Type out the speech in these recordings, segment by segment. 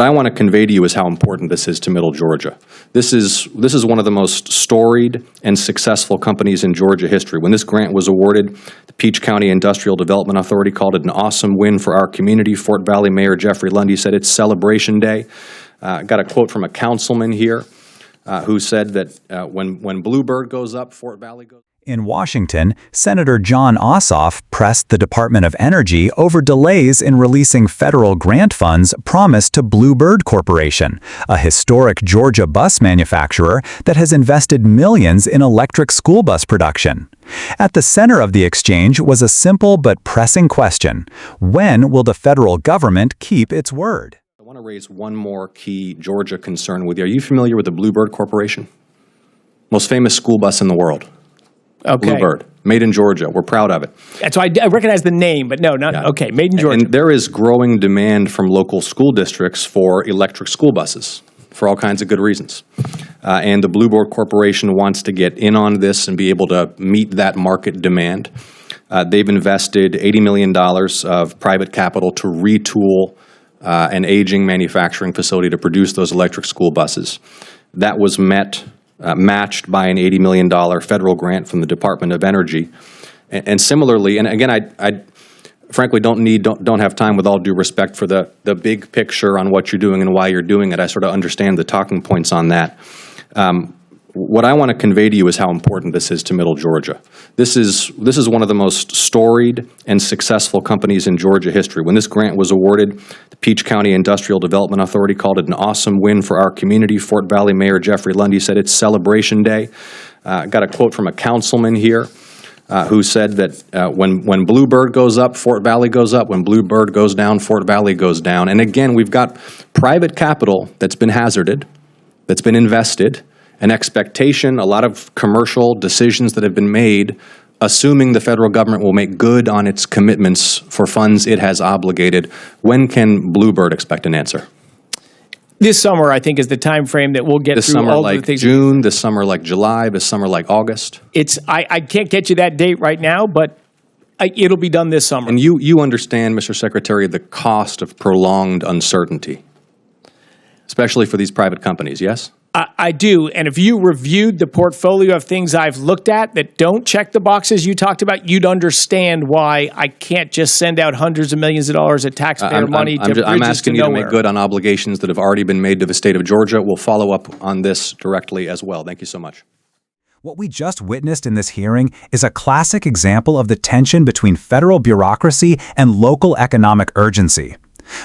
What I want to convey to you is how important this is to Middle Georgia. This is one of the most storied and successful companies in Georgia history. When this grant was awarded, the Peach County Industrial Development Authority called it an awesome win for our community. Fort Valley Mayor Jeffrey Lundy said it's celebration day. I got a quote from a councilman here who said that when Bluebird goes up, Fort Valley goes up. In Washington, Senator Jon Ossoff pressed the Department of Energy over delays in releasing federal grant funds promised to Bluebird Corporation, a historic Georgia bus manufacturer that has invested millions in electric school bus production. At the center of the exchange was a simple but pressing question: when will the federal government keep its word? I want to raise one more key Georgia concern with you. Are you familiar with the Bluebird Corporation? Most famous school bus in the world. Okay. Bluebird, made in Georgia. We're proud of it. So I recognize the name, but no, not okay. Made in Georgia. And there is growing demand from local school districts for electric school buses for all kinds of good reasons. And the Bluebird Corporation wants to get in on this and be able to meet that market demand. They've invested $80 million of private capital to retool an aging manufacturing facility to produce those electric school buses. That was matched by an $80 million federal grant from the Department of Energy. And similarly, and again, I frankly don't have time, with all due respect, for the big picture on what you're doing and why you're doing it. I sort of understand the talking points on that. What I want to convey to you is how important this is to Middle Georgia. This is one of the most storied and successful companies in Georgia history. When this grant was awarded, the Peach County Industrial Development Authority called it an awesome win for our community. Fort Valley Mayor Jeffrey Lundy said it's celebration day. I got a quote from a councilman here who said that when Bluebird goes up, Fort Valley goes up. When Bluebird goes down, Fort Valley goes down. And again, we've got private capital that's been hazarded, that's been invested, an expectation, a lot of commercial decisions that have been made, assuming the federal government will make good on its commitments for funds it has obligated. When can Bluebird expect an answer? This summer, I think, is the time frame that we'll get this through summer all like the things. June, this summer like July, this summer like August? I can't get you that date right now, but it'll be done this summer. And you understand, Mr. Secretary, the cost of prolonged uncertainty, especially for these private companies, yes? I do, and if you reviewed the portfolio of things I've looked at that don't check the boxes you talked about, you'd understand why I can't just send out hundreds of millions of dollars of taxpayer money to bridges to nowhere. I'm asking you to make good on obligations that have already been made to the state of Georgia. We'll follow up on this directly as well. Thank you so much. What we just witnessed in this hearing is a classic example of the tension between federal bureaucracy and local economic urgency.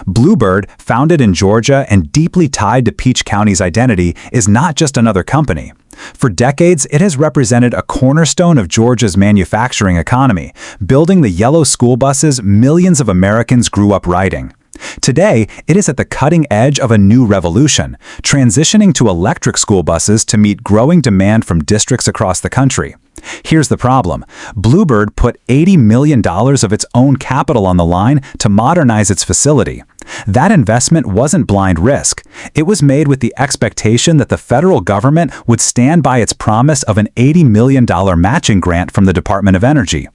Bluebird, founded in Georgia and deeply tied to Peach County's identity, is not just another company. For decades, it has represented a cornerstone of Georgia's manufacturing economy, building the yellow school buses millions of Americans grew up riding. Today, it is at the cutting edge of a new revolution, transitioning to electric school buses to meet growing demand from districts across the country. Here's the problem. Bluebird put $80 million of its own capital on the line to modernize its facility. That investment wasn't blind risk. It was made with the expectation that the federal government would stand by its promise of an $80 million matching grant from the Department of Energy.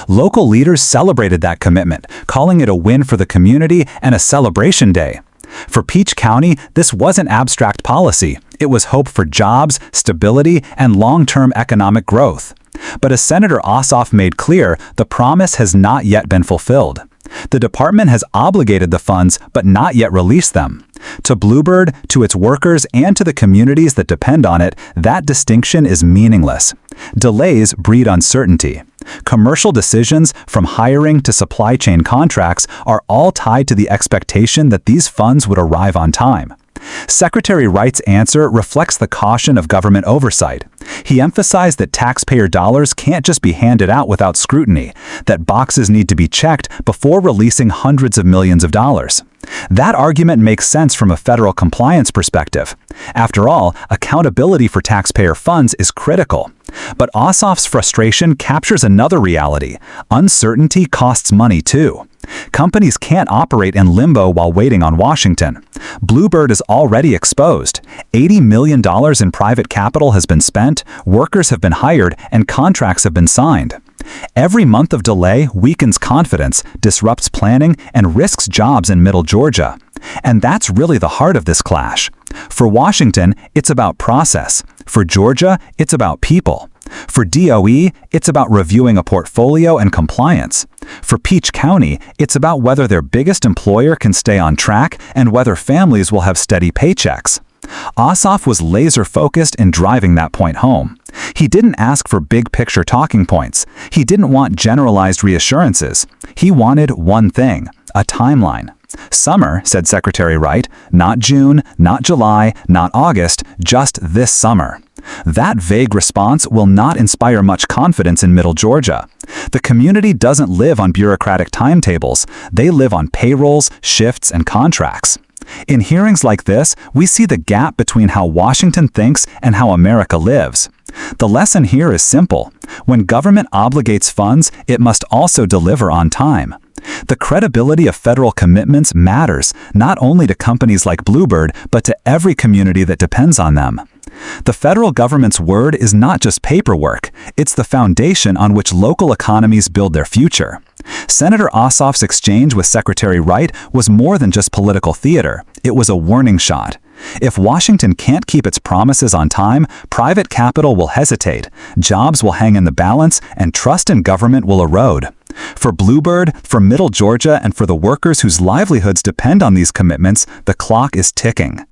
Local leaders celebrated that commitment, calling it a win for the community and a celebration day. For Peach County, this wasn't abstract policy. It was hope for jobs, stability, and long-term economic growth. But as Senator Ossoff made clear, the promise has not yet been fulfilled. The department has obligated the funds but not yet released them. To Bluebird, to its workers, and to the communities that depend on it, that distinction is meaningless. Delays breed uncertainty. Commercial decisions, from hiring to supply chain contracts, are all tied to the expectation that these funds would arrive on time. Secretary Wright's answer reflects the caution of government oversight. He emphasized that taxpayer dollars can't just be handed out without scrutiny, that boxes need to be checked before releasing hundreds of millions of dollars. That argument makes sense from a federal compliance perspective. After all, accountability for taxpayer funds is critical. But Ossoff's frustration captures another reality. Uncertainty costs money too. Companies can't operate in limbo while waiting on Washington. Bluebird is already exposed. $80 million in private capital has been spent, workers have been hired, and contracts have been signed. Every month of delay weakens confidence, disrupts planning, and risks jobs in Middle Georgia. And that's really the heart of this clash. For Washington, it's about process. For Georgia, it's about people. For DOE, it's about reviewing a portfolio and compliance. For Peach County, it's about whether their biggest employer can stay on track and whether families will have steady paychecks. Ossoff was laser-focused in driving that point home. He didn't ask for big-picture talking points. He didn't want generalized reassurances. He wanted one thing: a timeline. Summer, said Secretary Wright, not June, not July, not August, just this summer. That vague response will not inspire much confidence in Middle Georgia. The community doesn't live on bureaucratic timetables. They live on payrolls, shifts, and contracts. In hearings like this, we see the gap between how Washington thinks and how America lives. The lesson here is simple. When government obligates funds, it must also deliver on time. The credibility of federal commitments matters, not only to companies like Bluebird, but to every community that depends on them. The federal government's word is not just paperwork, it's the foundation on which local economies build their future. Senator Ossoff's exchange with Secretary Wright was more than just political theater. It was a warning shot. If Washington can't keep its promises on time, private capital will hesitate, jobs will hang in the balance, and trust in government will erode. For Bluebird, for Middle Georgia, and for the workers whose livelihoods depend on these commitments, the clock is ticking.